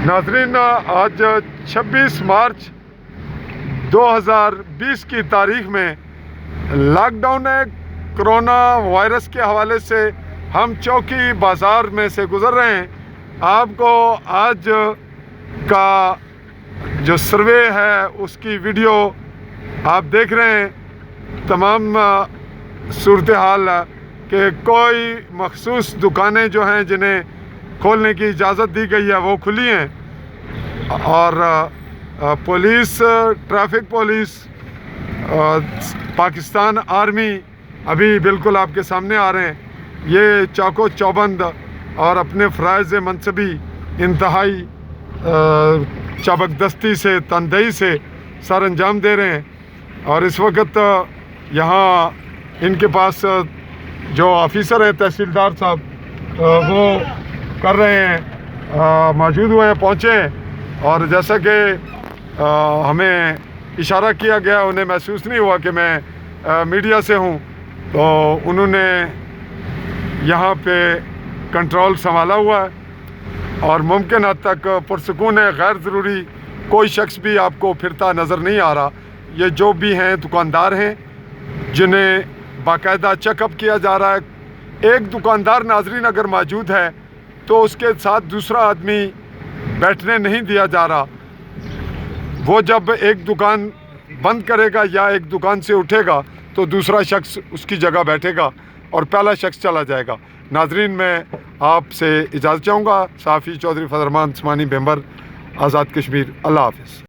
ناظرین، آج 26 مارچ 2020 کی تاریخ میں لاک ڈاؤن ہے۔ کرونا وائرس کے حوالے سے ہم چوکی بازار میں سے گزر رہے ہیں۔ آپ کو آج کا جو سروے ہے اس کی ویڈیو آپ دیکھ رہے ہیں۔ تمام صورتحال کہ کوئی مخصوص دکانیں جو ہیں جنہیں کھولنے کی اجازت دی گئی ہے وہ کھلی ہیں، اور police, traffic police, Pakistan army ابھی بالکل آپ کے سامنے آ رہے ہیں۔ یہ چاقو چوبند اور اپنے فرائض منصبی انتہائی چابکدستی سے، تندہی سے سر انجام دے رہے ہیں۔ اور اس وقت یہاں ان کے پاس جو آفیسر ہیں تحصیلدار صاحب وہ کر رہے ہیں، موجود ہوئے ہیں، پہنچے ہیں۔ اور جیسا کہ ہمیں اشارہ کیا گیا، انہیں محسوس نہیں ہوا کہ میں میڈیا سے ہوں، تو انہوں نے یہاں پہ کنٹرول سنبھالا ہوا ہے اور ممکن حد تک پرسکون ہے۔ غیر ضروری کوئی شخص بھی آپ کو پھرتا نظر نہیں آ رہا۔ یہ جو بھی ہیں دکاندار ہیں جنہیں باقاعدہ چیک اپ کیا جا رہا ہے۔ ایک دکاندار ناظرین اگر موجود ہے تو اس کے ساتھ دوسرا آدمی بیٹھنے نہیں دیا جا رہا۔ وہ جب ایک دکان بند کرے گا یا ایک دکان سے اٹھے گا تو دوسرا شخص اس کی جگہ بیٹھے گا اور پہلا شخص چلا جائے گا۔ ناظرین، میں آپ سے اجازت چاہوں گا۔ صحافی چودھری فضل الرحمان عثمانی، ممبر، آزاد کشمیر۔ اللہ حافظ۔